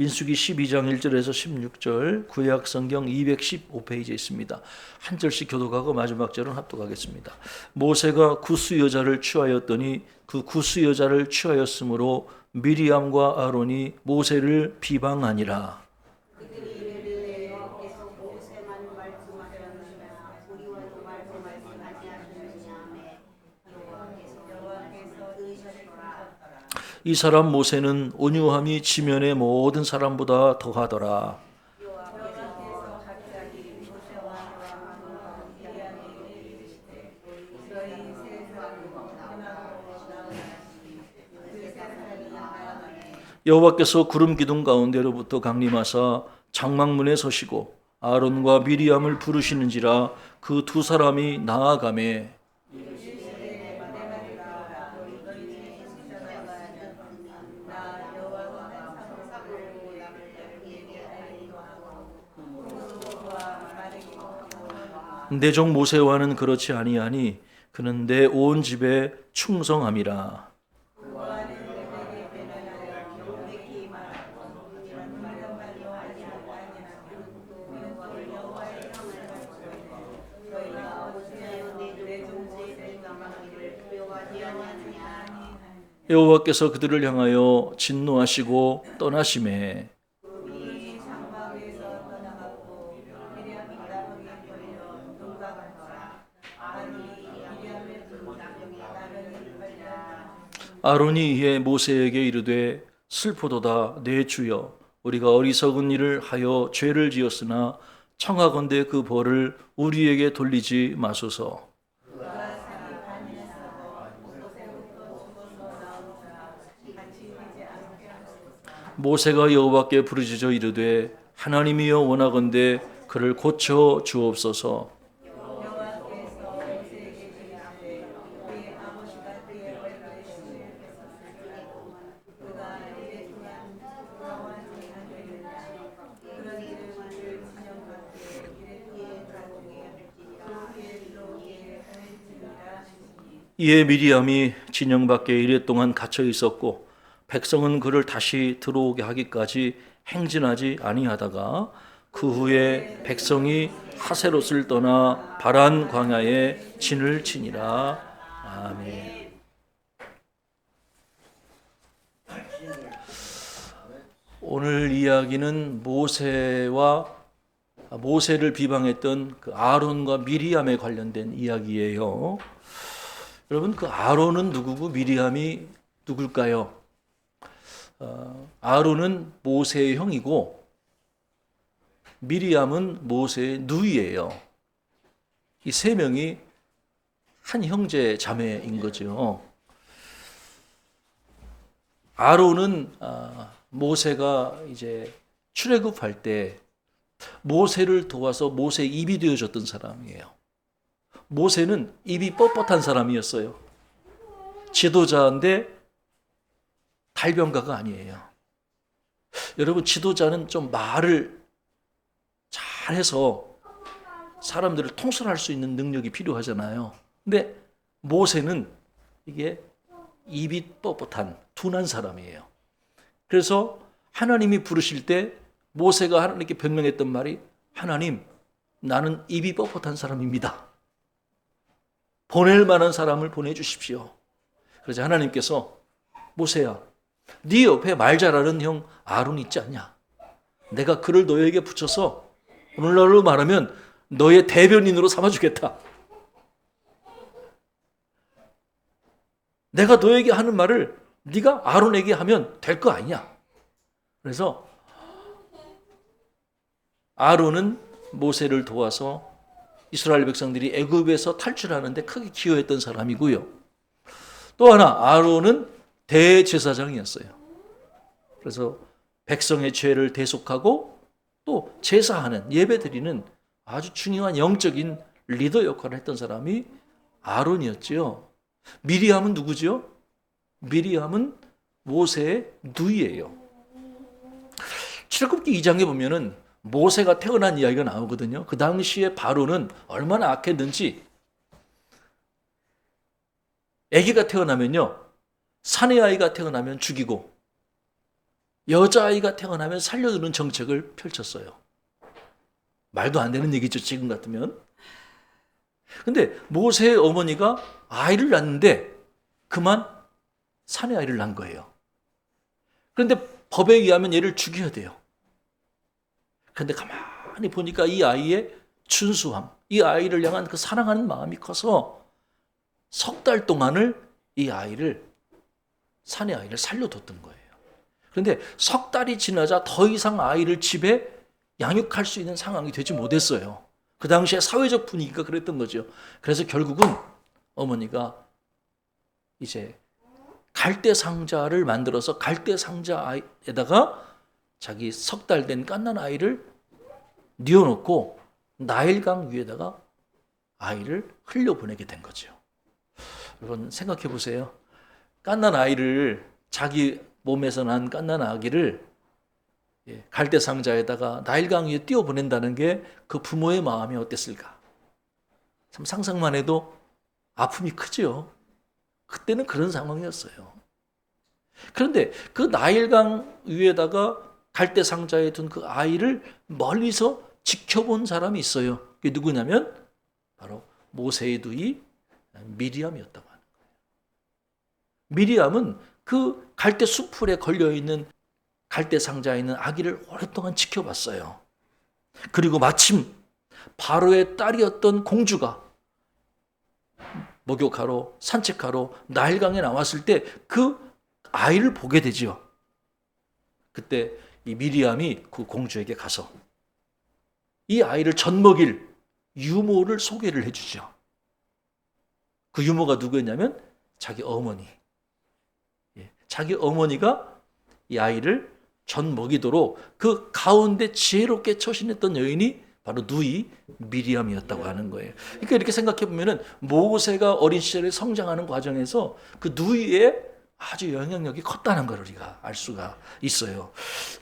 민수기 12장 1절에서 16절, 구약 성경 215페이지에 있습니다. 한 절씩 교독하고 마지막 절은 합독하겠습니다. 모세가 구스 여자를 취하였더니 그 구스 여자를 취하였으므로 미리암과 아론이 모세를 비방하니라. 이 사람 모세는 온유함이 지면의 모든 사람보다 더하더라. 여호와께서 구름 기둥 가운데로부터 강림하사 장막문에 서시고 아론과 미리암을 부르시는지라 그 두 사람이 나아가매 내 종 모세와는 그렇지 아니하니 그는 내 온 집에 충성함이라. 여호와께서 그들을 향하여 진노하시고 떠나시매 아론이 이에 모세에게 이르되 슬프도다 내 주여 우리가 어리석은 일을 하여 죄를 지었으나 청하건대 그 벌을 우리에게 돌리지 마소서. 모세가 여호와께 부르짖어 이르되 하나님이여 원하건대 그를 고쳐 주옵소서. 이에 미리암이 진영 밖에 이레 동안 갇혀 있었고 백성은 그를 다시 들어오게 하기까지 행진하지 아니하다가 그 후에 백성이 하세롯을 떠나 바란 광야에 진을 치니라. 아멘. 오늘 이야기는 모세를 비방했던 그 아론과 미리암에 관련된 이야기예요. 여러분, 그 아론은 누구고 미리암이 누굴까요? 아론은 모세의 형이고 미리암은 모세의 누이예요. 이 세 명이 한 형제 자매인 거죠. 아론은 모세가 이제 출애굽할 때 모세를 도와서 모세의 입이 되어줬던 사람이에요. 모세는 입이 뻣뻣한 사람이었어요. 지도자인데 달변가가 아니에요. 여러분, 지도자는 좀 말을 잘해서 사람들을 통솔할 수 있는 능력이 필요하잖아요. 근데 모세는 이게 입이 뻣뻣한 둔한 사람이에요. 그래서 하나님이 부르실 때 모세가 하나님께 변명했던 말이 하나님, 나는 입이 뻣뻣한 사람입니다. 보낼 만한 사람을 보내주십시오. 그래서 하나님께서 모세야, 네 옆에 말 잘하는 형 아론 있지 않냐? 내가 그를 너에게 붙여서 오늘날로 말하면 너의 대변인으로 삼아주겠다. 내가 너에게 하는 말을 네가 아론에게 하면 될 거 아니냐? 그래서 아론은 모세를 도와서 이스라엘 백성들이 애굽에서 탈출하는데 크게 기여했던 사람이고요. 또 하나, 아론은 대제사장이었어요. 그래서 백성의 죄를 대속하고 또 제사하는, 예배드리는 아주 중요한 영적인 리더 역할을 했던 사람이 아론이었지요. 미리암은 누구죠? 미리암은 모세의 누이예요. 출애굽기 2장에 보면은 모세가 태어난 이야기가 나오거든요. 그 당시에 바로는 얼마나 악했는지, 아기가 태어나면요, 사내 아이가 태어나면 죽이고 여자아이가 태어나면 살려두는 정책을 펼쳤어요. 말도 안 되는 얘기죠, 지금 같으면. 근데 모세의 어머니가 아이를 낳는데 그만 사내 아이를 낳은 거예요. 그런데 법에 의하면 얘를 죽여야 돼요. 그런데 가만히 보니까 이 아이의 준수함, 이 아이를 향한 그 사랑하는 마음이 커서 석 달 동안을 이 아이를, 사내 아이를 살려뒀던 거예요. 그런데 석 달이 지나자 더 이상 아이를 집에 양육할 수 있는 상황이 되지 못했어요. 그 당시에 사회적 분위기가 그랬던 거죠. 그래서 결국은 어머니가 이제 갈대 상자를 만들어서 갈대 상자에다가 자기 석 달 된 갓난 아이를 뉘어놓고 나일강 위에다가 아이를 흘려보내게 된 거죠. 여러분 생각해 보세요. 갓난 아이를, 자기 몸에서 난 갓난 아기를 갈대 상자에다가 나일강 위에 띄워보낸다는 게 그 부모의 마음이 어땠을까? 참 상상만 해도 아픔이 크죠. 그때는 그런 상황이었어요. 그런데 그 나일강 위에다가 갈대 상자에 둔 그 아이를 멀리서 지켜본 사람이 있어요. 그게 누구냐면 바로 모세의 누이 미리암이었다고 하는 거예요. 미리암은 그 갈대 수풀에 걸려있는 갈대 상자에 있는 아기를 오랫동안 지켜봤어요. 그리고 마침 바로의 딸이었던 공주가 목욕하러, 산책하러 나일강에 나왔을 때 그 아이를 보게 되지요. 그때 이 미리암이 그 공주에게 가서 이 아이를 젖먹일 유모를 소개를 해주죠. 그 유모가 누구였냐면 자기 어머니. 자기 어머니가 이 아이를 젖먹이도록 그 가운데 지혜롭게 처신했던 여인이 바로 누이 미리암이었다고 하는 거예요. 그러니까 이렇게 생각해 보면은 모세가 어린 시절에 성장하는 과정에서 그 누이의 아주 영향력이 컸다는 걸 우리가 알 수가 있어요.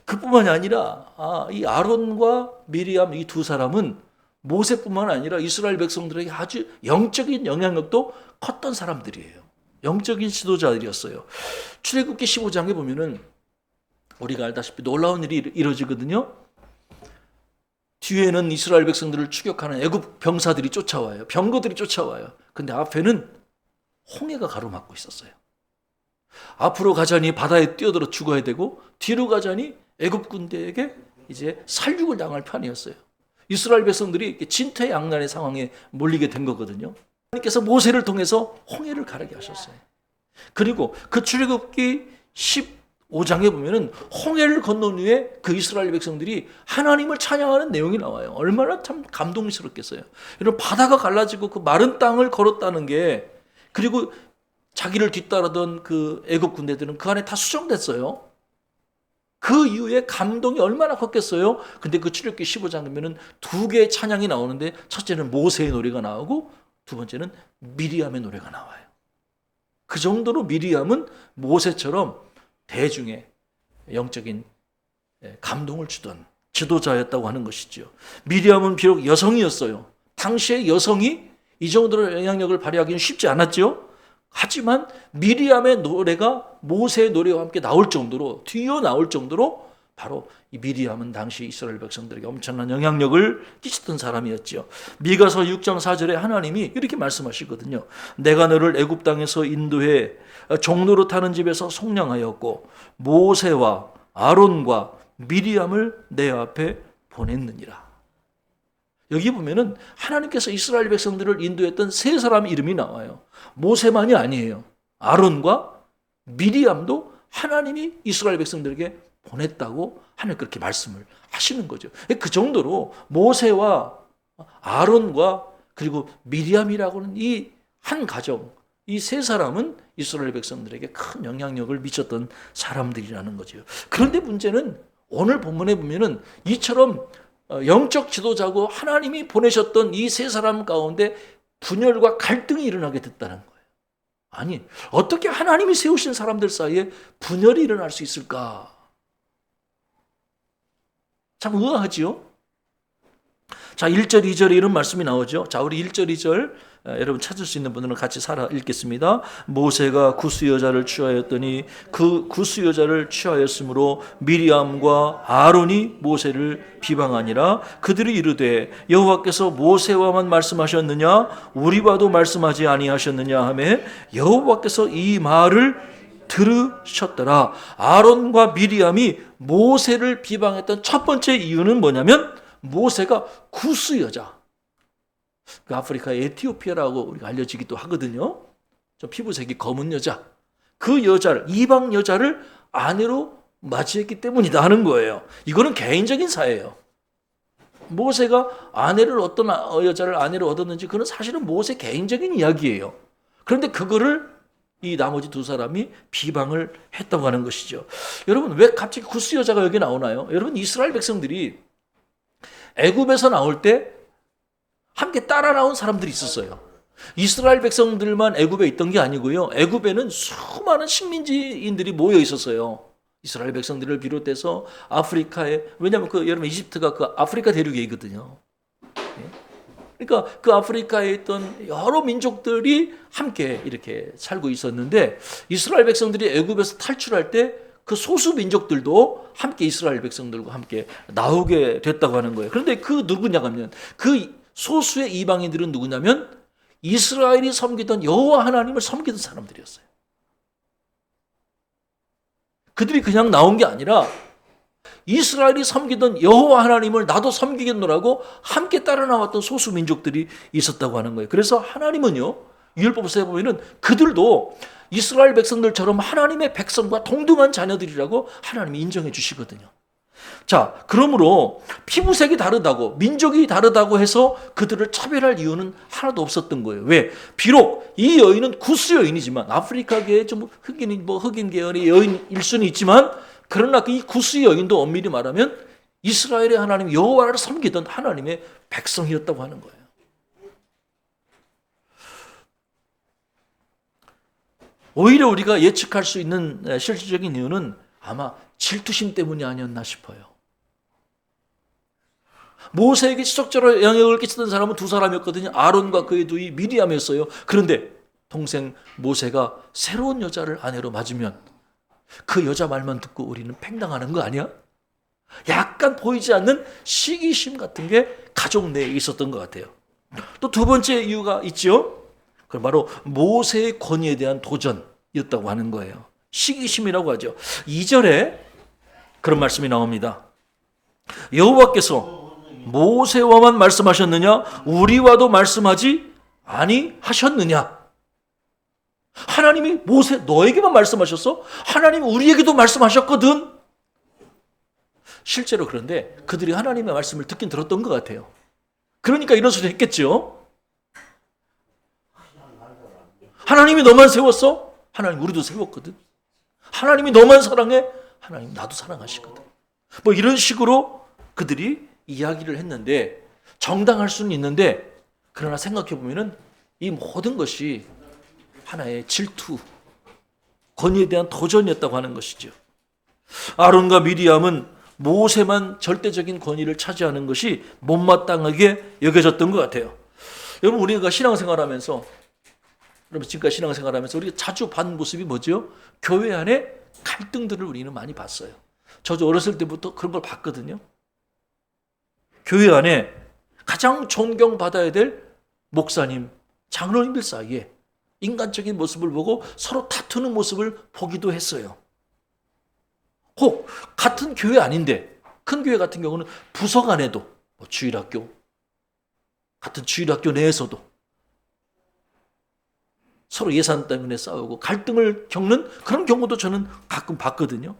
그뿐만이 아니라 이 아론과 미리암 이 두 사람은 모세뿐만 아니라 이스라엘 백성들에게 아주 영적인 영향력도 컸던 사람들이에요. 영적인 지도자들이었어요. 출애굽기 15장에 보면은 우리가 알다시피 놀라운 일이 이루어지거든요. 뒤에는 이스라엘 백성들을 추격하는 애굽 병사들이 쫓아와요. 병거들이 쫓아와요. 근데 앞에는 홍해가 가로막고 있었어요. 앞으로 가자니 바다에 뛰어들어 죽어야 되고 뒤로 가자니 애굽 군대에게 이제 살육을 당할 판이었어요. 이스라엘 백성들이 진퇴양난의 상황에 몰리게 된 거거든요. 하나님께서 모세를 통해서 홍해를 가르게 하셨어요. 그리고 그 출애굽기 15장에 보면은 홍해를 건넌 후에 그 이스라엘 백성들이 하나님을 찬양하는 내용이 나와요. 얼마나 참 감동스럽겠어요. 이런 바다가 갈라지고 그 마른 땅을 걸었다는 게, 그리고 자기를 뒤따르던 그 애굽 군대들은 그 안에 다 수정됐어요. 그 이후에 감동이 얼마나 컸겠어요. 근데 그 출애굽기 15장 보면은 두 개의 찬양이 나오는데 첫째는 모세의 노래가 나오고 두 번째는 미리암의 노래가 나와요. 그 정도로 미리암은 모세처럼 대중의 영적인 감동을 주던 지도자였다고 하는 것이죠. 미리암은 비록 여성이었어요. 당시의 여성이 이 정도로 영향력을 발휘하기는 쉽지 않았죠. 하지만 미리암의 노래가 모세의 노래와 함께 나올 정도로, 뒤어 나올 정도로 바로 이 미리암은 당시 이스라엘 백성들에게 엄청난 영향력을 끼쳤던 사람이었죠. 미가서 6장 4절에 하나님이 이렇게 말씀하시거든요. 내가 너를 애굽 땅에서 인도해 종로로 타는 집에서 속량하였고 모세와 아론과 미리암을 내 앞에 보냈느니라. 여기 보면은 하나님께서 이스라엘 백성들을 인도했던 세 사람 이름이 나와요. 모세만이 아니에요. 아론과 미리암도 하나님이 이스라엘 백성들에게 보냈다고 하나님 그렇게 말씀을 하시는 거죠. 그 정도로 모세와 아론과 그리고 미리암이라고는 이 한 가정, 이 세 사람은 이스라엘 백성들에게 큰 영향력을 미쳤던 사람들이라는 거죠. 그런데 문제는 오늘 본문에 보면은 이처럼 영적 지도자고 하나님이 보내셨던 이 세 사람 가운데 분열과 갈등이 일어나게 됐다는 거예요. 아니, 어떻게 하나님이 세우신 사람들 사이에 분열이 일어날 수 있을까? 참 의아하지요? 자, 1절, 2절에 이런 말씀이 나오죠. 자, 우리 1절, 2절 여러분 찾을 수 있는 분들은 같이 살아 읽겠습니다. 모세가 구스 여자를 취하였더니 그 구스 여자를 취하였으므로 미리암과 아론이 모세를 비방하니라. 그들이 이르되 여호와께서 모세와만 말씀하셨느냐 우리와도 말씀하지 아니하셨느냐 하매 여호와께서 이 말을 들으셨더라. 아론과 미리암이 모세를 비방했던 첫 번째 이유는 뭐냐면 모세가 구스 여자, 그 아프리카 에티오피아라고 우리가 알려지기도 하거든요. 좀 피부색이 검은 여자, 그 여자를, 이방 여자를 아내로 맞이했기 때문이다 하는 거예요. 이거는 개인적인 사예요. 모세가 어떤 여자를 아내로 얻었는지 그건 사실은 모세 개인적인 이야기예요. 그런데 그거를 이 나머지 두 사람이 비방을 했다고 하는 것이죠. 여러분, 왜 갑자기 구스 여자가 여기 나오나요? 여러분, 이스라엘 백성들이 애굽에서 나올 때 함께 따라 나온 사람들이 있었어요. 이스라엘 백성들만 애굽에 있던 게 아니고요. 애굽에는 수많은 식민지인들이 모여 있었어요. 이스라엘 백성들을 비롯해서 아프리카에, 왜냐하면 여러분 이집트가 그 아프리카 대륙에 있거든요. 그러니까 그 아프리카에 있던 여러 민족들이 함께 이렇게 살고 있었는데 이스라엘 백성들이 애굽에서 탈출할 때 그 소수 민족들도 함께 이스라엘 백성들과 함께 나오게 됐다고 하는 거예요. 그런데 그 누구냐면 그 소수의 이방인들은 누구냐면 이스라엘이 섬기던 여호와 하나님을 섬기던 사람들이었어요. 그들이 그냥 나온 게 아니라 이스라엘이 섬기던 여호와 하나님을 나도 섬기겠노라고 함께 따라 나왔던 소수 민족들이 있었다고 하는 거예요. 그래서 하나님은요, 율법서에 보면은 그들도 이스라엘 백성들처럼 하나님의 백성과 동등한 자녀들이라고 하나님이 인정해 주시거든요. 자, 그러므로 피부색이 다르다고, 민족이 다르다고 해서 그들을 차별할 이유는 하나도 없었던 거예요. 왜? 비록 이 여인은 구스 여인이지만, 아프리카계의 좀 흑인 계열의 여인일 수는 있지만, 그러나 이 구스 여인도 엄밀히 말하면 이스라엘의 하나님 여호와를 섬기던 하나님의 백성이었다고 하는 거예요. 오히려 우리가 예측할 수 있는 실질적인 이유는 아마 질투심 때문이 아니었나 싶어요. 모세에게 지속적으로 영향을 끼치던 사람은 두 사람이었거든요. 아론과 그의 두이 미리암이었어요. 그런데 동생 모세가 새로운 여자를 아내로 맞으면 그 여자 말만 듣고 우리는 팽당하는 거 아니야? 약간 보이지 않는 시기심 같은 게 가족 내에 있었던 것 같아요. 또 두 번째 이유가 있죠. 그건 바로 모세의 권위에 대한 도전이었다고 하는 거예요. 시기심이라고 하죠. 2절에 그런 말씀이 나옵니다. 여호와께서 모세와만 말씀하셨느냐 우리와도 말씀하지 아니하셨느냐. 하나님이 모세 너에게만 말씀하셨어? 하나님이 우리에게도 말씀하셨거든. 실제로 그런데 그들이 하나님의 말씀을 듣긴 들었던 것 같아요. 그러니까 이런 소리 했겠죠. 하나님이 너만 세웠어? 하나님 우리도 세웠거든. 하나님이 너만 사랑해? 하나님 나도 사랑하시거든. 뭐 이런 식으로 그들이 이야기를 했는데 정당할 수는 있는데 그러나 생각해 보면은 이 모든 것이 하나의 질투, 권위에 대한 도전이었다고 하는 것이죠. 아론과 미리암은 모세만 절대적인 권위를 차지하는 것이 못마땅하게 여겨졌던 것 같아요. 여러분 우리가 신앙생활하면서 여러분 지금까지 신앙생활하면서 우리가 자주 본 모습이 뭐죠? 교회 안에 갈등들을 우리는 많이 봤어요. 저도 어렸을 때부터 그런 걸 봤거든요. 교회 안에 가장 존경받아야 될 목사님, 장로님들 사이에 인간적인 모습을 보고 서로 다투는 모습을 보기도 했어요. 혹 같은 교회 아닌데 큰 교회 같은 경우는 부서 간에도 주일학교, 같은 주일학교 내에서도 서로 예산 때문에 싸우고 갈등을 겪는 그런 경우도 저는 가끔 봤거든요.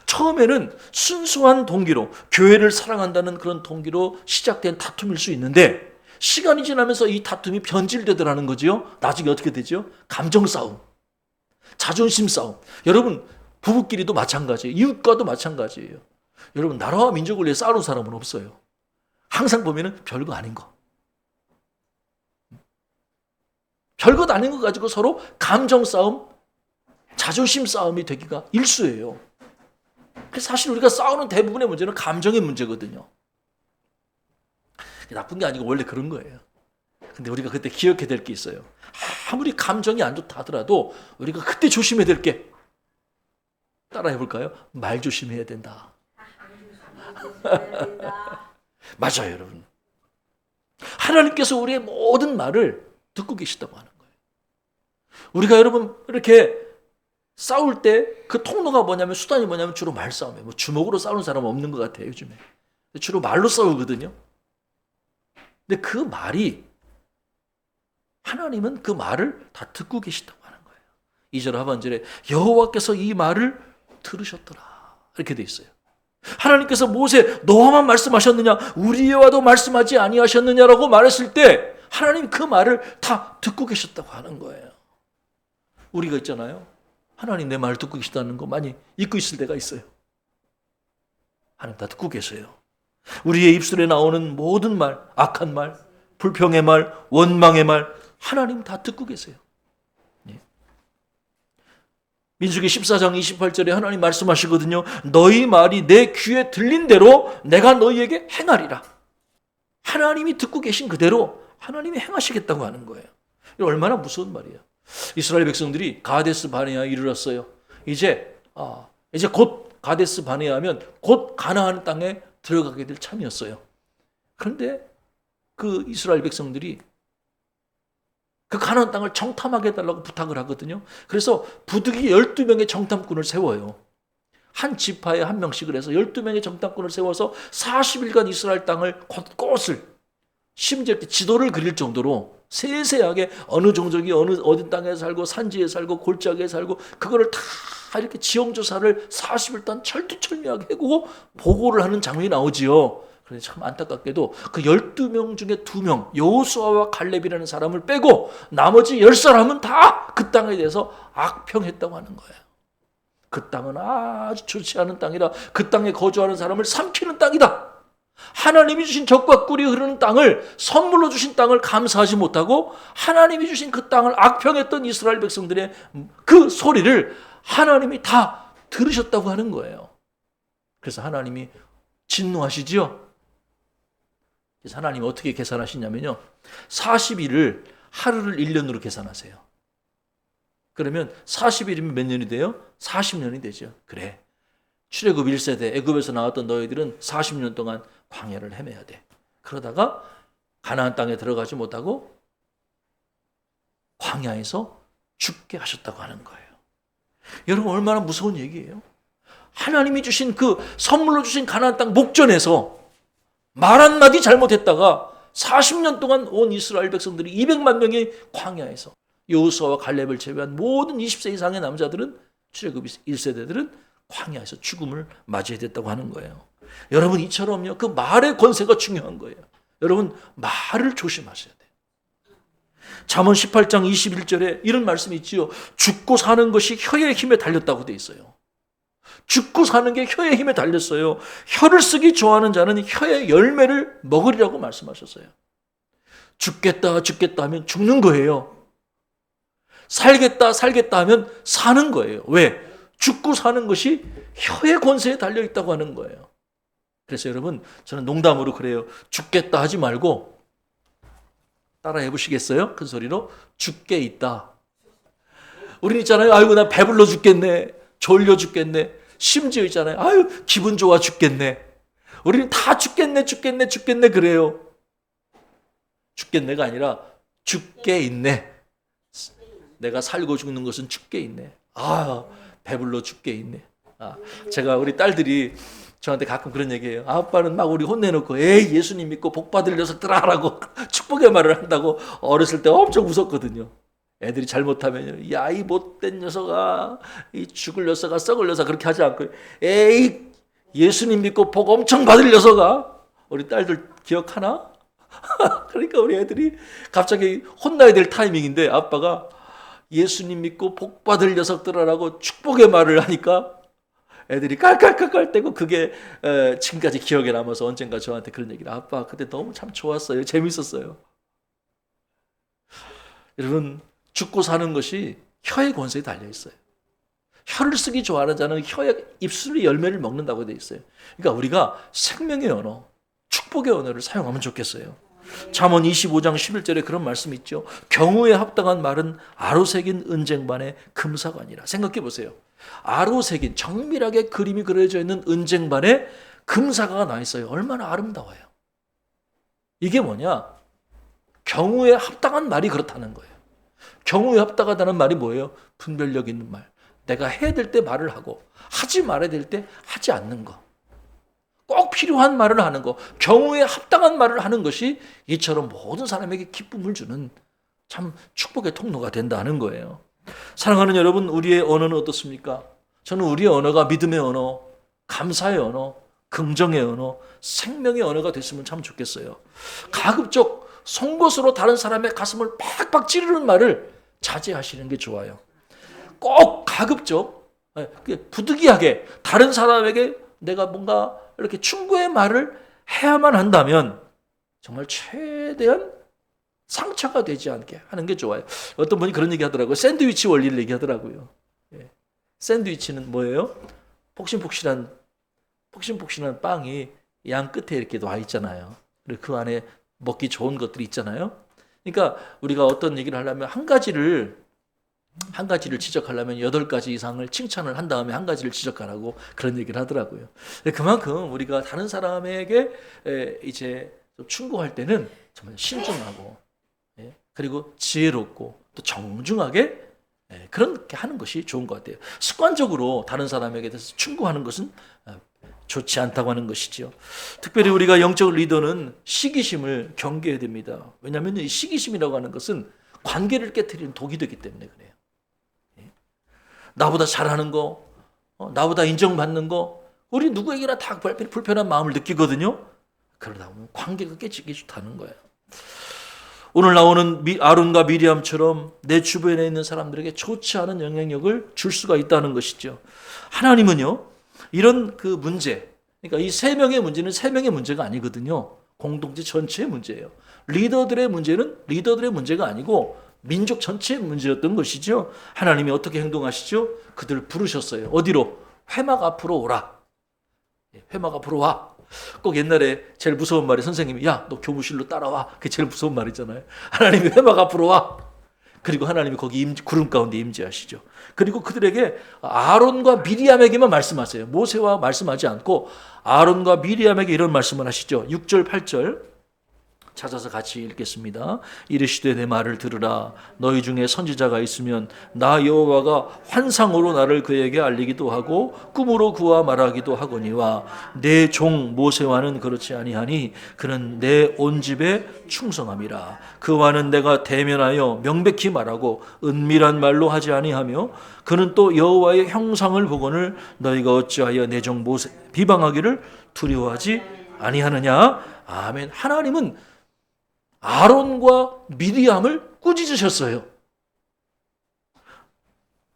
처음에는 순수한 동기로 교회를 사랑한다는 그런 동기로 시작된 다툼일 수 있는데 시간이 지나면서 이 다툼이 변질되더라는 거죠. 나중에 어떻게 되죠? 감정 싸움, 자존심 싸움. 여러분 부부끼리도 마찬가지예요. 이웃과도 마찬가지예요. 여러분 나라와 민족을 위해 싸우는 사람은 없어요. 항상 보면은 별거 아닌 거. 별것 아닌 거 가지고 서로 감정 싸움, 자존심 싸움이 되기가 일쑤예요. 그래서 사실 우리가 싸우는 대부분의 문제는 감정의 문제거든요. 나쁜 게 아니고 원래 그런 거예요. 근데 우리가 그때 기억해야 될 게 있어요. 아무리 감정이 안 좋다 하더라도 우리가 그때 조심해야 될 게, 따라해 볼까요? 말 조심해야 된다. 맞아요, 여러분. 하나님께서 우리의 모든 말을 듣고 계시다고 하는 거예요. 우리가 여러분 이렇게 싸울 때 그 통로가 뭐냐면, 수단이 뭐냐면 주로 말싸움이에요. 뭐 주먹으로 싸우는 사람은 없는 것 같아요, 요즘에. 주로 말로 싸우거든요. 근데 그 말이, 하나님은 그 말을 다 듣고 계시다고 하는 거예요. 2절 하반절에 여호와께서 이 말을 들으셨더라, 이렇게 돼 있어요. 하나님께서 모세 너와만 말씀하셨느냐, 우리와도 말씀하지 아니하셨느냐라고 말했을 때 하나님 그 말을 다 듣고 계셨다고 하는 거예요. 우리가 있잖아요, 하나님 내 말 듣고 계시다는 거 많이 잊고 있을 때가 있어요. 하나님 다 듣고 계세요. 우리의 입술에 나오는 모든 말, 악한 말, 불평의 말, 원망의 말, 하나님 다 듣고 계세요. 민수기 14장 28절에 하나님 말씀하시거든요. 너희 말이 내 귀에 들린 대로 내가 너희에게 행하리라. 하나님이 듣고 계신 그대로 하나님이 행하시겠다고 하는 거예요. 얼마나 무서운 말이에요. 이스라엘 백성들이 가데스 바네아에 이르렀어요. 이제 곧 가데스 바네아하면 곧 가나안 땅에 들어가게 될 참이었어요. 그런데 그 이스라엘 백성들이 그 가나안 땅을 정탐하게 해달라고 부탁을 하거든요. 그래서 부득이 12명의 정탐꾼을 세워요. 한 지파에 한 명씩을 해서 12명의 정탐꾼을 세워서 40일간 이스라엘 땅을 곳곳을, 심지어 지도를 그릴 정도로 세세하게 어느 종족이 어디 땅에 살고 산지에 살고 골짜기에 살고 그거를 다 이렇게 지형조사를 40일 동안 철두철미하게 해고 보고를 하는 장면이 나오지요. 그런데 참 안타깝게도 그 12명 중에 2명, 여호수아와 갈렙이라는 사람을 빼고 나머지 10사람은 다 그 땅에 대해서 악평했다고 하는 거예요. 그 땅은 아주 좋지 않은 땅이라, 그 땅에 거주하는 사람을 삼키는 땅이다. 하나님이 주신 젖과 꿀이 흐르는 땅을, 선물로 주신 땅을 감사하지 못하고 하나님이 주신 그 땅을 악평했던 이스라엘 백성들의 그 소리를 하나님이 다 들으셨다고 하는 거예요. 그래서 하나님이 진노하시지요. 그래서 하나님이 어떻게 계산하시냐면요, 40일을 하루를 1년으로 계산하세요. 그러면 40일이면 몇 년이 돼요? 40년이 되죠. 그래, 출애굽 1세대 애굽에서 나왔던 너희들은 40년 동안 광야를 헤매야 돼. 그러다가 가나안 땅에 들어가지 못하고 광야에서 죽게 하셨다고 하는 거예요. 여러분, 얼마나 무서운 얘기예요. 하나님이 주신 그 선물로 주신 가나안 땅 목전에서 말 한마디 잘못했다가 40년 동안 온 이스라엘 백성들이 200만 명이 광야에서, 여호수아와 갈렙을 제외한 모든 20세 이상의 남자들은, 출애굽 1세대들은 광야에서 죽음을 맞이해야 됐다고 하는 거예요. 여러분, 이처럼요, 그 말의 권세가 중요한 거예요. 여러분, 말을 조심하셔야 돼요. 잠언 18장 21절에 이런 말씀이 있지요. 죽고 사는 것이 혀의 힘에 달렸다고 돼 있어요. 죽고 사는 게 혀의 힘에 달렸어요. 혀를 쓰기 좋아하는 자는 혀의 열매를 먹으리라고 말씀하셨어요. 죽겠다 죽겠다 하면 죽는 거예요. 살겠다 살겠다 하면 사는 거예요. 왜? 죽고 사는 것이 혀의 권세에 달려있다고 하는 거예요. 그래서 여러분, 저는 농담으로 그래요. 죽겠다 하지 말고 따라해 보시겠어요? 큰 소리로. 죽게 있다. 우린 있잖아요. 아이고, 나 배불러 죽겠네, 졸려 죽겠네, 심지어 있잖아요. 아유, 기분 좋아 죽겠네. 우리는 다 죽겠네 죽겠네 죽겠네 그래요. 죽겠네가 아니라 죽게 있네. 내가 살고 죽는 것은 죽게 있네. 아, 배불러 죽게 있네. 제가 우리 딸들이 저한테 가끔 그런 얘기해요. 아빠는 막 우리 혼내놓고 에이, 예수님 믿고 복 받을 녀석들아 라고 축복의 말을 한다고 어렸을 때 엄청 웃었거든요. 애들이 잘못하면 야, 이 못된 녀석아, 이 죽을 녀석아, 썩을 녀석아, 그렇게 하지 않고 에이, 예수님 믿고 복 엄청 받을 녀석아. 우리 딸들 기억하나? 그러니까 우리 애들이 갑자기 혼나야 될 타이밍인데 아빠가 예수님 믿고 복 받을 녀석들아라고 축복의 말을 하니까 애들이 깔깔깔깔 떼고, 그게 지금까지 기억에 남아서 언젠가 저한테 그런 얘기를, 아빠 그때 너무 참 좋았어요, 재밌었어요. 여러분, 죽고 사는 것이 혀의 권세에 달려있어요. 혀를 쓰기 좋아하는 자는 혀의 입술의 열매를 먹는다고 되어 있어요. 그러니까 우리가 생명의 언어, 축복의 언어를 사용하면 좋겠어요. 잠언 25장 11절에 그런 말씀이 있죠. 경우에 합당한 말은 아로새긴 은쟁반의 금사관이라. 생각해 보세요. 아로새긴 정밀하게 그림이 그려져 있는 은쟁반에 금사가 나 있어요. 얼마나 아름다워요. 이게 뭐냐? 경우에 합당한 말이 그렇다는 거예요. 경우에 합당하다는 말이 뭐예요? 분별력 있는 말. 내가 해야 될 때 말을 하고 하지 말아야 될 때 하지 않는 거. 꼭 필요한 말을 하는 거. 경우에 합당한 말을 하는 것이 이처럼 모든 사람에게 기쁨을 주는 참 축복의 통로가 된다는 거예요. 사랑하는 여러분, 우리의 언어는 어떻습니까? 저는 우리의 언어가 믿음의 언어, 감사의 언어, 긍정의 언어, 생명의 언어가 됐으면 참 좋겠어요. 가급적 송곳으로 다른 사람의 가슴을 팍팍 찌르는 말을 자제하시는 게 좋아요. 꼭 가급적 부득이하게 다른 사람에게 내가 뭔가 이렇게 충고의 말을 해야만 한다면 정말 최대한 상처가 되지 않게 하는 게 좋아요. 어떤 분이 그런 얘기 하더라고요. 샌드위치 원리를 얘기하더라고요. 샌드위치는 뭐예요? 폭신폭신한 빵이 양 끝에 이렇게 놔 있잖아요. 그리고 그 안에 먹기 좋은 것들이 있잖아요. 그러니까 우리가 어떤 얘기를 하려면 한 가지를 지적하려면 8가지 이상을 칭찬을 한 다음에 한 가지를 지적하라고 그런 얘기를 하더라고요. 그만큼 우리가 다른 사람에게 이제 충고할 때는 정말 신중하고 그리고 지혜롭고 또 정중하게 그렇게 하는 것이 좋은 것 같아요. 습관적으로 다른 사람에게 대해서 충고하는 것은 좋지 않다고 하는 것이죠. 특별히 우리가 영적 리더는 시기심을 경계해야 됩니다. 왜냐하면 이 시기심이라고 하는 것은 관계를 깨트리는 독이 되기 때문에 그래요. 나보다 잘하는 거, 나보다 인정받는 거, 우리 누구에게나 다 불편한 마음을 느끼거든요. 그러다 보면 관계가 깨지기 좋다는 거예요. 오늘 나오는 아론과 미리암처럼 내 주변에 있는 사람들에게 좋지 않은 영향력을 줄 수가 있다는 것이죠. 하나님은요, 이런 그 문제, 그러니까 이 3명의 문제는 3명의 문제가 아니거든요. 공동체 전체의 문제예요. 리더들의 문제는 리더들의 문제가 아니고 민족 전체의 문제였던 것이죠. 하나님이 어떻게 행동하시죠? 그들을 부르셨어요. 어디로? 회막 앞으로 오라. 회막 앞으로 와. 꼭 옛날에 제일 무서운 말이 선생님이 야, 너 교무실로 따라와. 그게 제일 무서운 말이잖아요. 하나님이 회막 앞으로 와. 그리고 하나님이 거기 구름 가운데 임재하시죠. 그리고 그들에게 아론과 미리암에게만 말씀하세요. 모세와 말씀하지 않고 아론과 미리암에게 이런 말씀을 하시죠. 6절 8절 찾아서 같이 읽겠습니다. 이르시되 내 말을 들으라. 너희 중에 선지자가 있으면 나 여호와가 환상으로 나를 그에게 알리기도 하고 꿈으로 그와 말하기도 하거니와 내 종 모세와는 그렇지 아니하니 그는 내 온 집에 충성함이라. 그와는 내가 대면하여 명백히 말하고 은밀한 말로 하지 아니하며 그는 또 여호와의 형상을 보거늘 너희가 어찌하여 내 종 모세 비방하기를 두려워하지 아니하느냐. 아멘. 하나님은 아론과 미리암을 꾸짖으셨어요.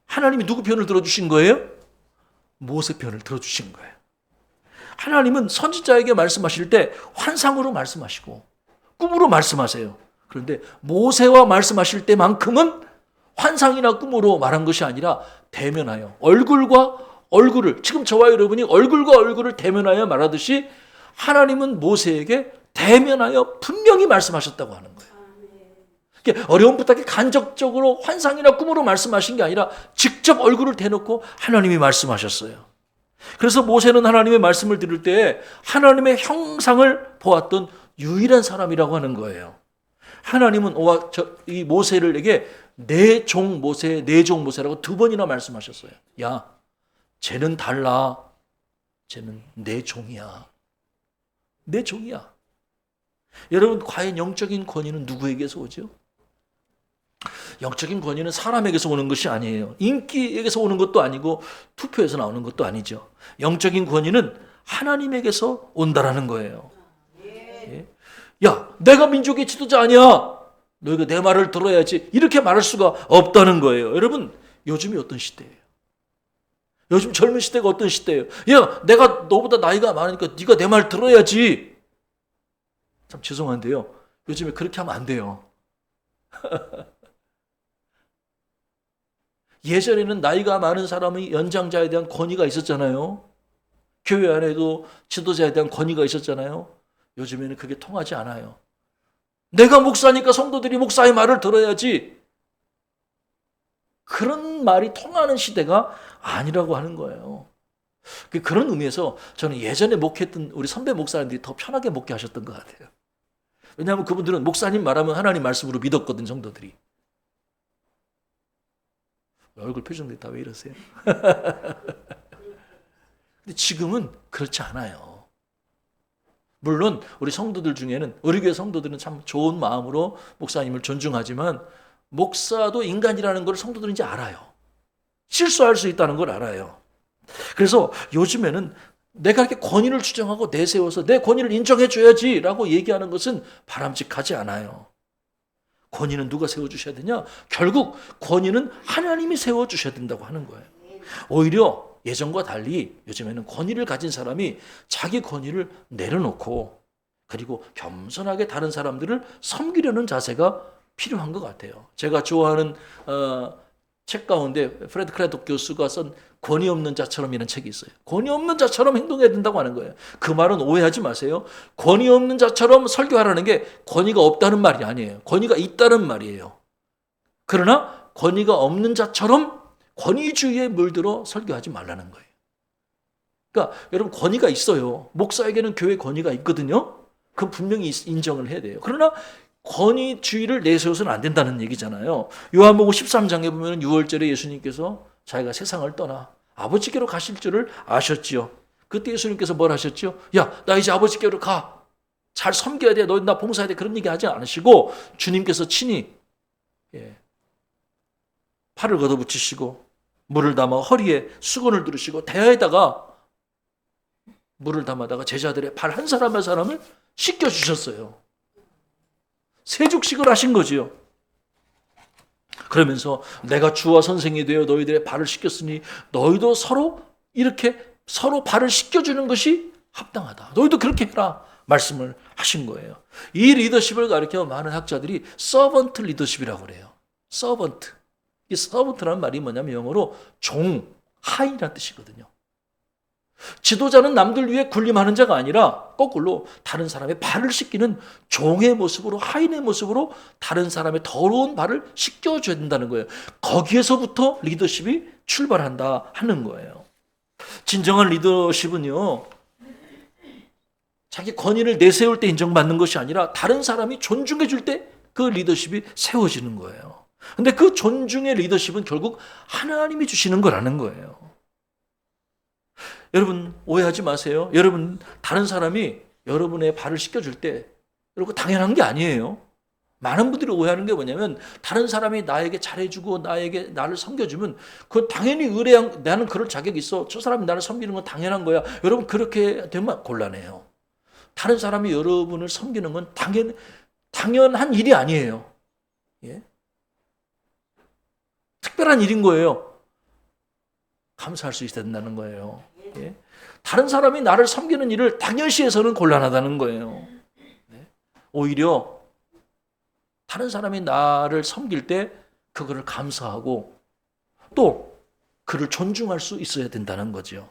하나님이 누구 편을 들어주신 거예요? 모세 편을 들어주신 거예요. 하나님은 선지자에게 말씀하실 때 환상으로 말씀하시고 꿈으로 말씀하세요. 그런데 모세와 말씀하실 때만큼은 환상이나 꿈으로 말한 것이 아니라 대면하여 얼굴과 얼굴을, 지금 저와 여러분이 얼굴과 얼굴을 대면하여 말하듯이 하나님은 모세에게 대면하여 분명히 말씀하셨다고 하는 거예요. 어려움 부탁에 간접적으로 환상이나 꿈으로 말씀하신 게 아니라 직접 얼굴을 대놓고 하나님이 말씀하셨어요. 그래서 모세는 하나님의 말씀을 들을 때 하나님의 형상을 보았던 유일한 사람이라고 하는 거예요. 하나님은 이 모세를에게 내 종 모세, 내 종 모세라고 2번이나 말씀하셨어요. 야, 쟤는 달라. 쟤는 내 종이야. 내 종이야. 여러분, 과연 영적인 권위는 누구에게서 오죠? 영적인 권위는 사람에게서 오는 것이 아니에요. 인기에게서 오는 것도 아니고 투표에서 나오는 것도 아니죠. 영적인 권위는 하나님에게서 온다라는 거예요. 예? 야, 내가 민족의 지도자 아니야. 너희가 내 말을 들어야지. 이렇게 말할 수가 없다는 거예요. 여러분, 요즘이 어떤 시대예요? 요즘 젊은 시대가 어떤 시대예요? 야, 내가 너보다 나이가 많으니까 네가 내 말 들어야지. 참 죄송한데요. 요즘에 그렇게 하면 안 돼요. 예전에는 나이가 많은 사람의 연장자에 대한 권위가 있었잖아요. 교회 안에도 지도자에 대한 권위가 있었잖아요. 요즘에는 그게 통하지 않아요. 내가 목사니까 성도들이 목사의 말을 들어야지. 그런 말이 통하는 시대가 아니라고 하는 거예요. 그런 의미에서 저는 예전에 목회했던 우리 선배 목사님들이 더 편하게 목회하셨던 것 같아요. 왜냐하면 그분들은 목사님 말하면 하나님 말씀으로 믿었거든, 성도들이. 얼굴 표정들이 다 왜 이러세요? 근데 지금은 그렇지 않아요. 물론 우리 성도들 중에는, 우리 교회 성도들은 참 좋은 마음으로 목사님을 존중하지만 목사도 인간이라는 걸 성도들은 이제 알아요. 실수할 수 있다는 걸 알아요. 그래서 요즘에는 내가 이렇게 권위를 주장하고 내세워서 내 권위를 인정해줘야지라고 얘기하는 것은 바람직하지 않아요. 권위는 누가 세워주셔야 되냐? 결국 권위는 하나님이 세워주셔야 된다고 하는 거예요. 오히려 예전과 달리 요즘에는 권위를 가진 사람이 자기 권위를 내려놓고 그리고 겸손하게 다른 사람들을 섬기려는 자세가 필요한 것 같아요. 제가 좋아하는 책 가운데 프레드 크래독 교수가 쓴 권위 없는 자처럼이라는 책이 있어요. 권위 없는 자처럼 행동해야 된다고 하는 거예요. 그 말은 오해하지 마세요. 권위 없는 자처럼 설교하라는 게 권위가 없다는 말이 아니에요. 권위가 있다는 말이에요. 그러나 권위가 없는 자처럼 권위주의에 물들어 설교하지 말라는 거예요. 그러니까 여러분 권위가 있어요. 목사에게는 교회 권위가 있거든요. 그건 분명히 인정을 해야 돼요. 그러나 권위주의를 내세워서는 안 된다는 얘기잖아요. 요한복음 13장에 보면 6월절에 예수님께서 자기가 세상을 떠나 아버지께로 가실 줄을 아셨지요. 그때 예수님께서 뭘 하셨죠? 야, 나 이제 아버지께로 가. 잘 섬겨야 돼. 너 나 봉사해야 돼. 그런 얘기 하지 않으시고 주님께서 친히 팔을 걷어붙이시고 물을 담아 허리에 수건을 두르시고 대야에다가 물을 담아다가 제자들의 발 한 사람 한 사람을 씻겨주셨어요. 세족식을 하신 거지요. 그러면서 내가 주와 선생이 되어 너희들의 발을 씻겼으니 너희도 서로 이렇게 서로 발을 씻겨주는 것이 합당하다. 너희도 그렇게 해라. 말씀을 하신 거예요. 이 리더십을 가리켜 많은 학자들이 서번트 리더십이라고 그래요. 서번트. 이 서번트라는 말이 뭐냐면 영어로 종, 하인이라는 뜻이거든요. 지도자는 남들 위해 군림하는 자가 아니라 거꾸로 다른 사람의 발을 씻기는 종의 모습으로, 하인의 모습으로 다른 사람의 더러운 발을 씻겨줘야 된다는 거예요. 거기에서부터 리더십이 출발한다 하는 거예요. 진정한 리더십은요, 자기 권위를 내세울 때 인정받는 것이 아니라 다른 사람이 존중해 줄 때 그 리더십이 세워지는 거예요. 근데 그 존중의 리더십은 결국 하나님이 주시는 거라는 거예요. 여러분 오해하지 마세요. 여러분 다른 사람이 여러분의 발을 씻겨줄 때 여러분 당연한 게 아니에요. 많은 분들이 오해하는 게 뭐냐면 다른 사람이 나에게 잘해주고 나를 섬겨주면 그건 당연히 의뢰한, 나는 그럴 자격이 있어. 저 사람이 나를 섬기는 건 당연한 거야. 여러분 그렇게 되면 곤란해요. 다른 사람이 여러분을 섬기는 건 당연한 일이 아니에요. 예? 특별한 일인 거예요. 감사할 수 있어야 된다는 거예요. 예? 다른 사람이 나를 섬기는 일을 당연시해서는 곤란하다는 거예요. 네? 오히려 다른 사람이 나를 섬길 때 그거를 감사하고 또 그를 존중할 수 있어야 된다는 거죠.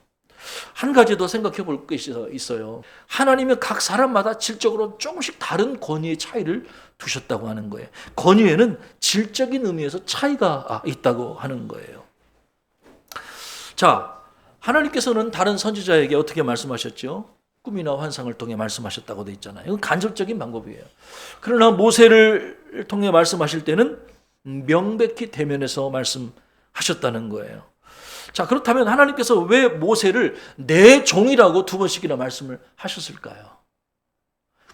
한 가지 더 생각해 볼 것이 있어요. 하나님은 각 사람마다 질적으로 조금씩 다른 권위의 차이를 두셨다고 하는 거예요. 권위에는 질적인 의미에서 차이가 있다고 하는 거예요. 자, 하나님께서는 다른 선지자에게 어떻게 말씀하셨죠? 꿈이나 환상을 통해 말씀하셨다고 되어 있잖아요. 이건 간접적인 방법이에요. 그러나 모세를 통해 말씀하실 때는 명백히 대면해서 말씀하셨다는 거예요. 자, 그렇다면 하나님께서 왜 모세를 내 종이라고 2번씩이나 말씀을 하셨을까요?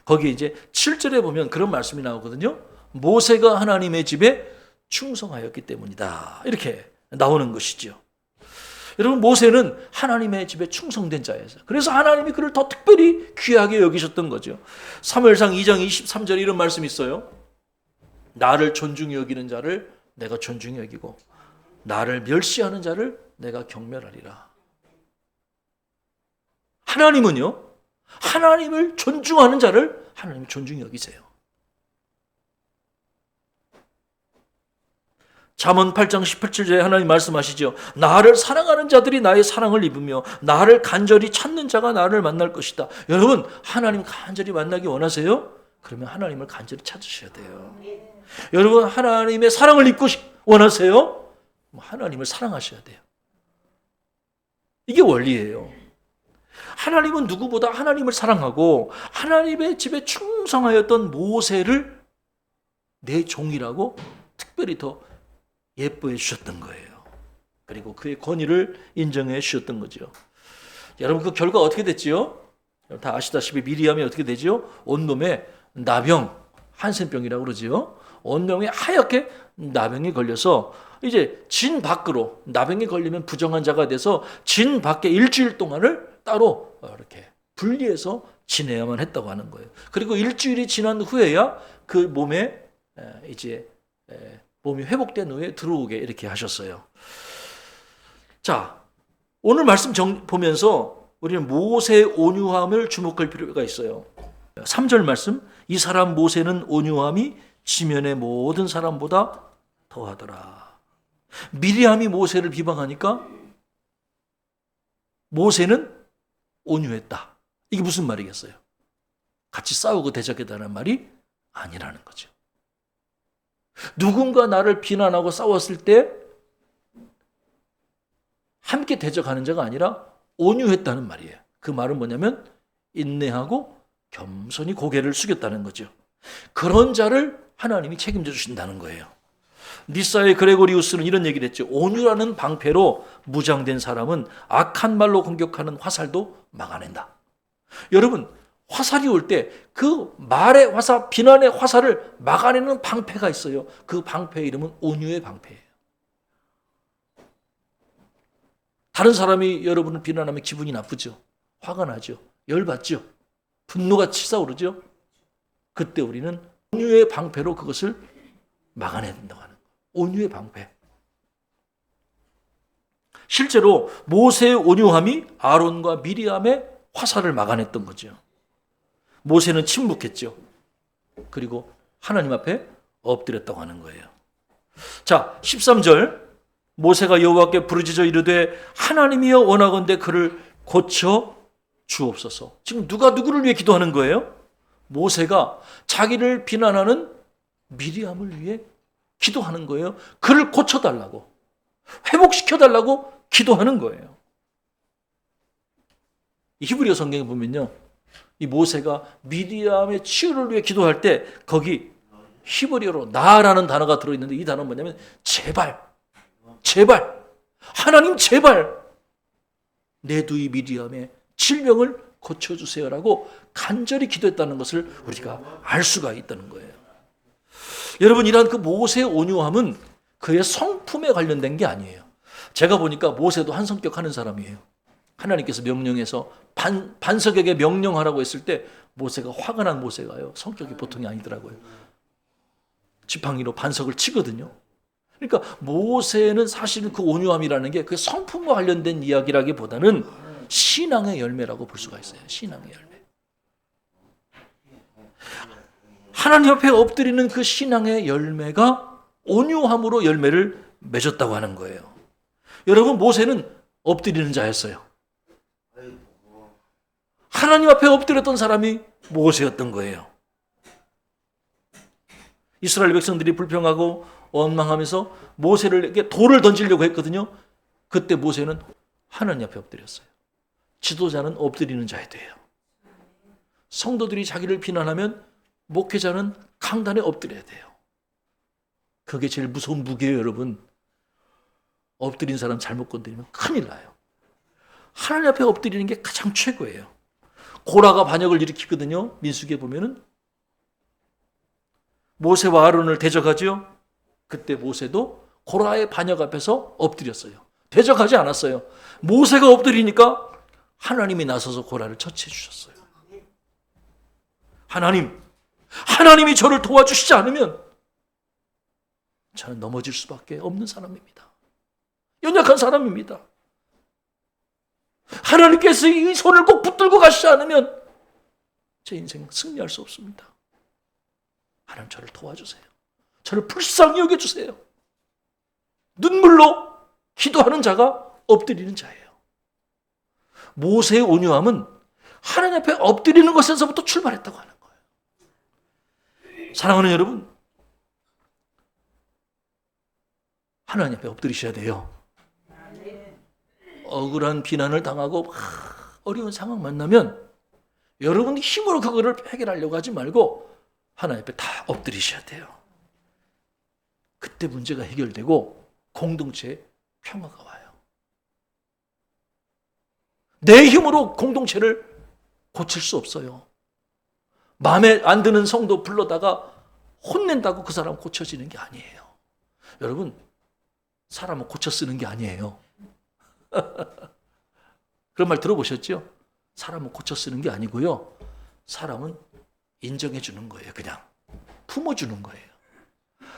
거기에 이제 7절에 보면 그런 말씀이 나오거든요. 모세가 하나님의 집에 충성하였기 때문이다. 이렇게 나오는 것이죠. 여러분 모세는 하나님의 집에 충성된 자였어요. 그래서 하나님이 그를 더 특별히 귀하게 여기셨던 거죠. 사무엘상 2장 23절에 이런 말씀이 있어요. 나를 존중히 여기는 자를 내가 존중히 여기고 나를 멸시하는 자를 내가 경멸하리라. 하나님은요, 하나님을 존중하는 자를 하나님이 존중히 여기세요. 잠언 8장 18절에 하나님 말씀하시죠. 나를 사랑하는 자들이 나의 사랑을 입으며 나를 간절히 찾는 자가 나를 만날 것이다. 여러분, 하나님 간절히 만나기 원하세요? 그러면 하나님을 간절히 찾으셔야 돼요. 여러분, 하나님의 사랑을 입고 원하세요? 하나님을 사랑하셔야 돼요. 이게 원리예요. 하나님은 누구보다 하나님을 사랑하고 하나님의 집에 충성하였던 모세를 내 종이라고 특별히 더 예뻐해 주셨던 거예요. 그리고 그의 권위를 인정해 주셨던 거죠. 여러분, 그 결과 어떻게 됐지요? 다 아시다시피 미리암이 어떻게 되죠? 온몸에 나병, 한센병이라고 그러지요. 온몸에 하얗게 나병이 걸려서 이제 진 밖으로, 나병이 걸리면 부정한 자가 돼서 진 밖에 일주일 동안을 따로 이렇게 분리해서 지내야만 했다고 하는 거예요. 그리고 일주일이 지난 후에야 그 몸에 이제 몸이 회복된 후에 들어오게 이렇게 하셨어요. 자, 오늘 말씀 보면서 우리는 모세의 온유함을 주목할 필요가 있어요. 3절 말씀, 이 사람 모세는 온유함이 지면의 모든 사람보다 더하더라. 미리암이 모세를 비방하니까 모세는 온유했다. 이게 무슨 말이겠어요? 같이 싸우고 대적했다는 말이 아니라는 거죠. 누군가 나를 비난하고 싸웠을 때 함께 대적하는 자가 아니라 온유했다는 말이에요. 그 말은 뭐냐면 인내하고 겸손히 고개를 숙였다는 거죠. 그런 자를 하나님이 책임져 주신다는 거예요. 니사의 그레고리우스는 이런 얘기를 했죠. 온유라는 방패로 무장된 사람은 악한 말로 공격하는 화살도 막아낸다. 여러분, 화살이 올 때 그 말의 화살, 비난의 화살을 막아내는 방패가 있어요. 그 방패의 이름은 온유의 방패예요. 다른 사람이 여러분을 비난하면 기분이 나쁘죠. 화가 나죠. 열받죠. 분노가 치솟아오르죠. 그때 우리는 온유의 방패로 그것을 막아내야 된다고 하는 거예요. 온유의 방패. 실제로 모세의 온유함이 아론과 미리암의 화살을 막아냈던 거죠. 모세는 침묵했죠. 그리고 하나님 앞에 엎드렸다고 하는 거예요. 자, 13절. 모세가 여호와께 부르짖어 이르되 하나님이여 원하건대 그를 고쳐 주옵소서. 지금 누가 누구를 위해 기도하는 거예요? 모세가 자기를 비난하는 미리암을 위해 기도하는 거예요. 그를 고쳐달라고, 회복시켜달라고 기도하는 거예요. 히브리어 성경에 보면요, 이 모세가 미리암의 치유를 위해 기도할 때 거기 히브리어로 나라는 단어가 들어있는데 이 단어는 뭐냐면 제발, 제발, 하나님 제발 내 두이 미리암의 질병을 고쳐주세요라고 간절히 기도했다는 것을 우리가 알 수가 있다는 거예요. 여러분, 이러한 그 모세의 온유함은 그의 성품에 관련된 게 아니에요. 제가 보니까 모세도 한 성격 하는 사람이에요. 하나님께서 명령해서 반석에게 명령하라고 했을 때 모세가 화가 난 모세가요, 성격이 보통이 아니더라고요. 지팡이로 반석을 치거든요. 그러니까 모세는 사실은 그 온유함이라는 게 그 성품과 관련된 이야기라기보다는 신앙의 열매라고 볼 수가 있어요. 신앙의 열매. 하나님 앞에 엎드리는 그 신앙의 열매가 온유함으로 열매를 맺었다고 하는 거예요. 여러분, 모세는 엎드리는 자였어요. 하나님 앞에 엎드렸던 사람이 모세였던 거예요. 이스라엘 백성들이 불평하고 원망하면서 모세에게 돌을 던지려고 했거든요. 그때 모세는 하나님 앞에 엎드렸어요. 지도자는 엎드리는 자야 돼요. 성도들이 자기를 비난하면 목회자는 강단에 엎드려야 돼요. 그게 제일 무서운 무게예요, 여러분. 엎드린 사람 잘못 건드리면 큰일 나요. 하나님 앞에 엎드리는 게 가장 최고예요. 고라가 반역을 일으키거든요. 민수기에 보면은 모세와 아론을 대적하죠. 그때 모세도 고라의 반역 앞에서 엎드렸어요. 대적하지 않았어요. 모세가 엎드리니까 하나님이 나서서 고라를 처치해 주셨어요. 하나님이 저를 도와주시지 않으면 저는 넘어질 수밖에 없는 사람입니다. 연약한 사람입니다. 하나님께서 이 손을 꼭 붙들고 가시지 않으면 제 인생 승리할 수 없습니다. 하나님, 저를 도와주세요. 저를 불쌍히 여겨주세요. 눈물로 기도하는 자가 엎드리는 자예요. 모세의 온유함은 하나님 앞에 엎드리는 것에서부터 출발했다고 하는 거예요. 사랑하는 여러분, 하나님 앞에 엎드리셔야 돼요. 억울한 비난을 당하고 어려운 상황 만나면 여러분 힘으로 그거를 해결하려고 하지 말고 하나님 앞에 다 엎드리셔야 돼요. 그때 문제가 해결되고 공동체에 평화가 와요. 내 힘으로 공동체를 고칠 수 없어요. 마음에 안 드는 성도 불러다가 혼낸다고 그 사람 고쳐지는 게 아니에요. 여러분, 사람은 고쳐 쓰는 게 아니에요. 그런 말 들어보셨죠? 사람은 고쳐 쓰는 게 아니고요. 사람은 인정해 주는 거예요. 그냥 품어주는 거예요.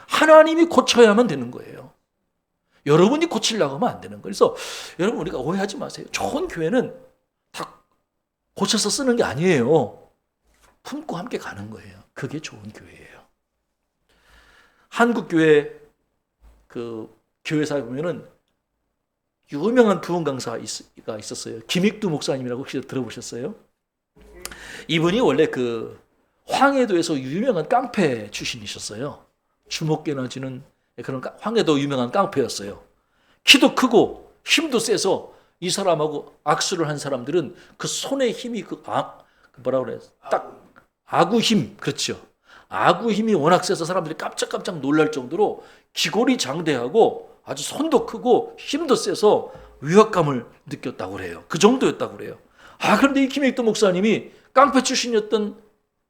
하나님이 고쳐야만 되는 거예요. 여러분이 고치려고 하면 안 되는 거예요. 그래서 여러분, 우리가 오해하지 마세요. 좋은 교회는 다 고쳐서 쓰는 게 아니에요. 품고 함께 가는 거예요. 그게 좋은 교회예요. 한국 교회 그 교회사에 보면은 유명한 부흥 강사가 있었어요. 김익두 목사님이라고 혹시 들어보셨어요? 이분이 원래 그 황해도에서 유명한 깡패 출신이셨어요. 주먹개나 쥐는 그런 황해도 유명한 깡패였어요. 키도 크고 힘도 세서 이 사람하고 악수를 한 사람들은 그 손의 힘이 뭐라 그래요? 딱 아구 힘, 그렇죠. 아구 힘이 워낙 세서 사람들이 깜짝깜짝 놀랄 정도로 기골이 장대하고 아주 손도 크고 힘도 세서 위압감을 느꼈다고 그래요. 그 정도였다고 그래요. 그런데 이 김익두 목사님이 깡패 출신이었던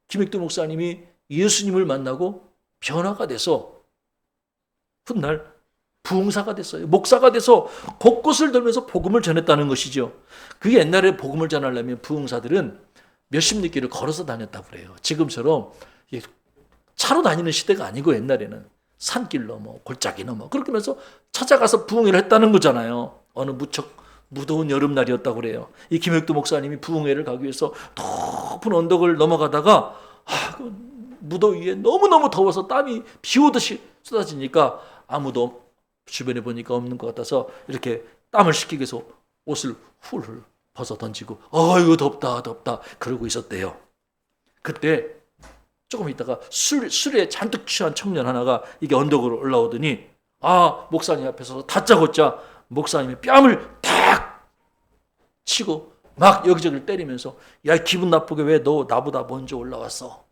김익두 목사님이 예수님을 만나고 변화가 돼서 훗날 부흥사가 됐어요. 목사가 돼서 곳곳을 돌면서 복음을 전했다는 것이죠. 그게 옛날에 복음을 전하려면 부흥사들은 몇십 리길을 걸어서 다녔다고 그래요. 지금처럼 차로 다니는 시대가 아니고 옛날에는 산길 넘어 골짜기 넘어 그렇게 하면서 찾아가서 부흥회를 했다는 거잖아요. 어느 무척 무더운 여름날이었다고 그래요. 이 김익두 목사님이 부흥회를 가기 위해서 높은 언덕을 넘어가다가 그 무더위에 너무너무 더워서 땀이 비 오듯이 쏟아지니까 아무도 주변에 보니까 없는 것 같아서 이렇게 땀을 식히기 위해서 옷을 훌훌 벗어 던지고 이거 덥다 그러고 있었대요. 그때 조금 있다가 술에 잔뜩 취한 청년 하나가 이게 언덕으로 올라오더니 목사님 앞에서 다짜고짜 목사님의 뺨을 탁 치고 막 여기저기를 때리면서 야, 기분 나쁘게 왜 너 나보다 먼저 올라왔어?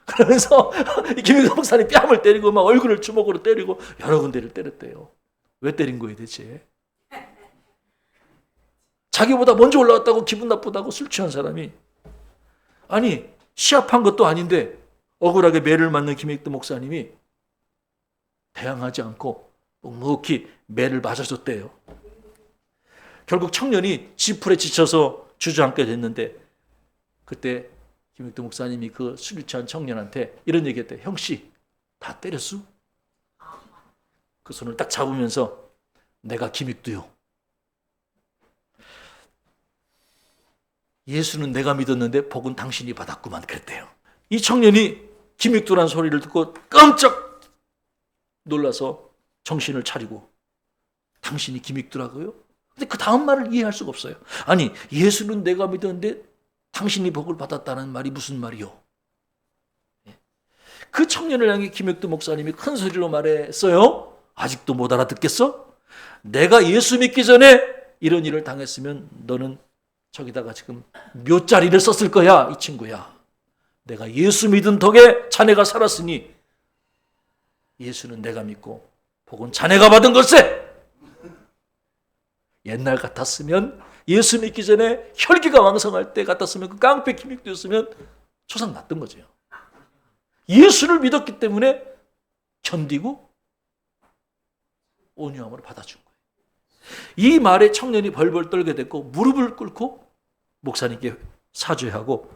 그러면서 김익두 목사님 뺨을 때리고 막 얼굴을 주먹으로 때리고 여러 군데를 때렸대요. 왜 때린 거예요 대체? 자기보다 먼저 올라왔다고 기분 나쁘다고 술 취한 사람이 시합한 것도 아닌데 억울하게 매를 맞는 김익두 목사님이 대항하지 않고 묵묵히 매를 맞아줬대요. 결국 청년이 지풀에 지쳐서 주저앉게 됐는데 그때 김익두 목사님이 그 술 취한 청년한테 이런 얘기했대. 형씨 다 때렸어? 그 손을 딱 잡으면서 내가 김익두요. 예수는 내가 믿었는데 복은 당신이 받았구만 그랬대요. 이 청년이 김익두란 소리를 듣고 깜짝 놀라서 정신을 차리고 당신이 김익두라고요? 근데 그 다음 말을 이해할 수가 없어요. 예수는 내가 믿었는데 당신이 복을 받았다는 말이 무슨 말이요? 그 청년을 향해 김익두 목사님이 큰 소리로 말했어요. 아직도 못 알아듣겠어? 내가 예수 믿기 전에 이런 일을 당했으면 너는 저기다가 지금 묘자리를 썼을 거야, 이 친구야. 내가 예수 믿은 덕에 자네가 살았으니 예수는 내가 믿고 복은 자네가 받은 것에 옛날 같았으면 예수 믿기 전에 혈기가 왕성할 때 같았으면 그 깡패 김익두였으면 초상 났던 거죠. 예수를 믿었기 때문에 견디고 온유함으로 받아준 거예요. 이 말에 청년이 벌벌 떨게 됐고 무릎을 꿇고 목사님께 사죄하고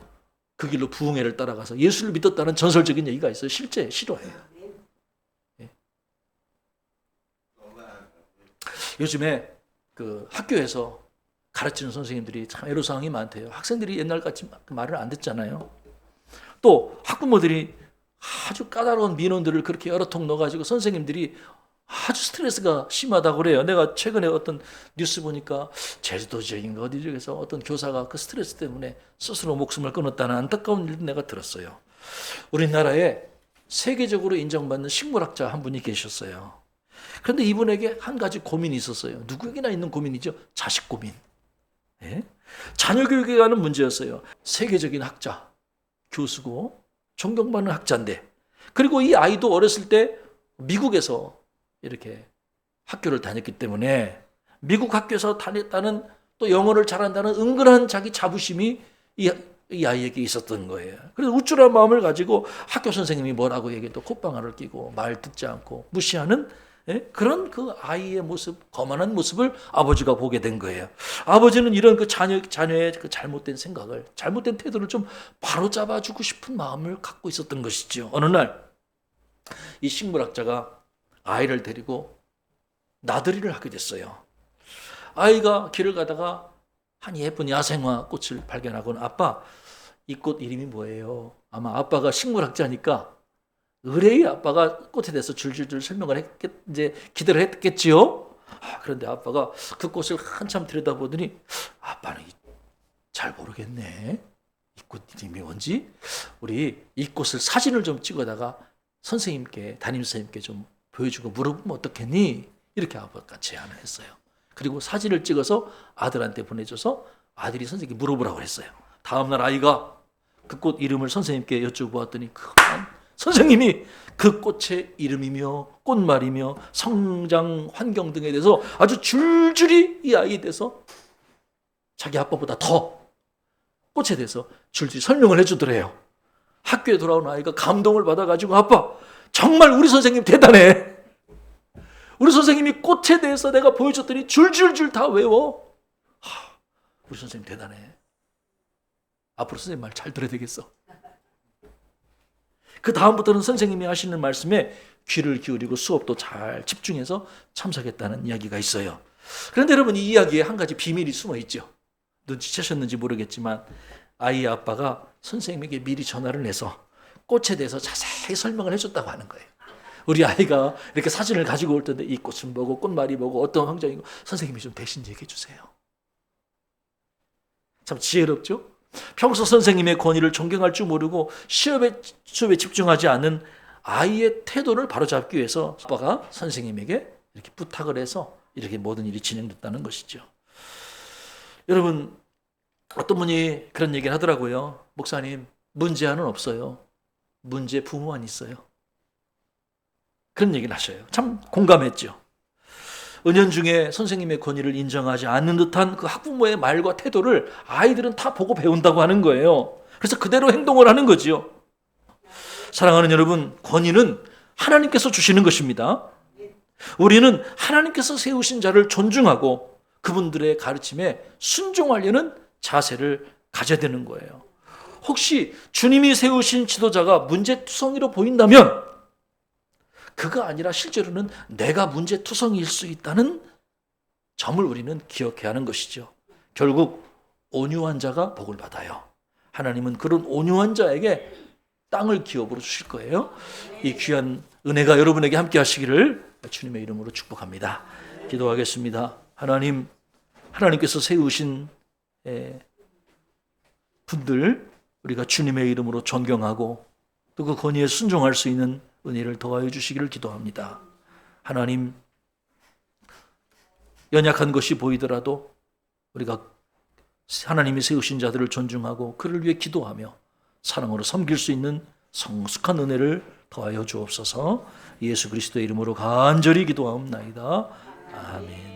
그 길로 부흥회를 따라가서 예수를 믿었다는 전설적인 얘기가 있어요. 실제 실화예요. 예. 요즘에 그 학교에서 가르치는 선생님들이 참 애로사항이 많대요. 학생들이 옛날같이 말을 안 듣잖아요. 또 학부모들이 아주 까다로운 민원들을 그렇게 여러 통 넣어가지고 선생님들이 아주 스트레스가 심하다고 그래요. 내가 최근에 어떤 뉴스 보니까 제주도 지역인가 어디 지역에서 어떤 교사가 그 스트레스 때문에 스스로 목숨을 끊었다는 안타까운 일도 내가 들었어요. 우리나라에 세계적으로 인정받는 식물학자 한 분이 계셨어요. 그런데 이분에게 한 가지 고민이 있었어요. 누구에게나 있는 고민이죠. 자식 고민. 예? 자녀 교육에 관한 문제였어요. 세계적인 학자, 교수고 존경받는 학자인데, 그리고 이 아이도 어렸을 때 미국에서 이렇게 학교를 다녔기 때문에 미국 학교에서 다녔다는, 또 영어를 잘한다는 은근한 자기 자부심이 이 아이에게 있었던 거예요. 그래서 우쭐한 마음을 가지고 학교 선생님이 뭐라고 얘기해도 콧방아를 끼고 말 듣지 않고 무시하는, 그런 그 아이의 모습, 거만한 모습을 아버지가 보게 된 거예요. 아버지는 이런 그 자녀의 그 잘못된 생각을, 잘못된 태도를 좀 바로잡아주고 싶은 마음을 갖고 있었던 것이죠. 어느 날 이 식물학자가 아이를 데리고 나들이를 하게 됐어요. 아이가 길을 가다가 한 예쁜 야생화 꽃을 발견하고는, 아빠, 이 꽃 이름이 뭐예요? 아마 아빠가 식물학자니까 의뢰의 아빠가 꽃에 대해서 줄줄줄 설명을 이제 기대를 했겠지요. 그런데 아빠가 그 꽃을 한참 들여다보더니, 아빠는 잘 모르겠네. 이 꽃 이름이 뭔지? 우리 이 꽃을 사진을 좀 찍어다가 선생님께, 담임선생님께 좀 보여주고 물어보면 어떻겠니? 이렇게 아빠가 제안을 했어요. 그리고 사진을 찍어서 아들한테 보내줘서 아들이 선생님께 물어보라고 했어요. 다음날 아이가 그 꽃 이름을 선생님께 여쭤보았더니, 선생님이 그 꽃의 이름이며 꽃말이며 성장 환경 등에 대해서 아주 줄줄이 이 아이에 대해서 자기 아빠보다 더 꽃에 대해서 줄줄이 설명을 해주더래요. 학교에 돌아온 아이가 감동을 받아가지고, 아빠, 정말 우리 선생님 대단해. 우리 선생님이 꽃에 대해서 내가 보여줬더니 줄줄줄 다 외워. 우리 선생님 대단해. 앞으로 선생님 말 잘 들어야 되겠어. 그 다음부터는 선생님이 하시는 말씀에 귀를 기울이고 수업도 잘 집중해서 참석했다는 이야기가 있어요. 그런데 여러분, 이 이야기에 한 가지 비밀이 숨어 있죠. 눈치채셨는지 모르겠지만 아이의 아빠가 선생님에게 미리 전화를 해서 꽃에 대해서 자세히 설명을 해줬다고 하는 거예요. 우리 아이가 이렇게 사진을 가지고 올 텐데 이 꽃은 뭐고 꽃말이 뭐고 어떤 환경이고 선생님이 좀 대신 얘기해 주세요. 참 지혜롭죠? 평소 선생님의 권위를 존경할 줄 모르고 수업에 집중하지 않는 아이의 태도를 바로잡기 위해서 아빠가 선생님에게 이렇게 부탁을 해서 이렇게 모든 일이 진행됐다는 것이죠. 여러분, 어떤 분이 그런 얘기를 하더라고요. 목사님, 문제아는 없어요. 문제 부모만 있어요. 그런 얘기를 하셔요. 참 공감했죠. 은연중에 선생님의 권위를 인정하지 않는 듯한 그 학부모의 말과 태도를 아이들은 다 보고 배운다고 하는 거예요. 그래서 그대로 행동을 하는 거지요. 사랑하는 여러분, 권위는 하나님께서 주시는 것입니다. 우리는 하나님께서 세우신 자를 존중하고 그분들의 가르침에 순종하려는 자세를 가져야 되는 거예요. 혹시 주님이 세우신 지도자가 문제투성이로 보인다면 그가 아니라 실제로는 내가 문제투성이일 수 있다는 점을 우리는 기억해야 하는 것이죠. 결국 온유한 자가 복을 받아요. 하나님은 그런 온유한 자에게 땅을 기업으로 주실 거예요. 이 귀한 은혜가 여러분에게 함께 하시기를 주님의 이름으로 축복합니다. 기도하겠습니다. 하나님께서 세우신 분들 우리가 주님의 이름으로 존경하고 또 그 권위에 순종할 수 있는 은혜를 더하여 주시기를 기도합니다. 하나님, 연약한 것이 보이더라도 우리가 하나님이 세우신 자들을 존중하고 그를 위해 기도하며 사랑으로 섬길 수 있는 성숙한 은혜를 더하여 주옵소서. 예수 그리스도의 이름으로 간절히 기도하옵나이다. 아멘.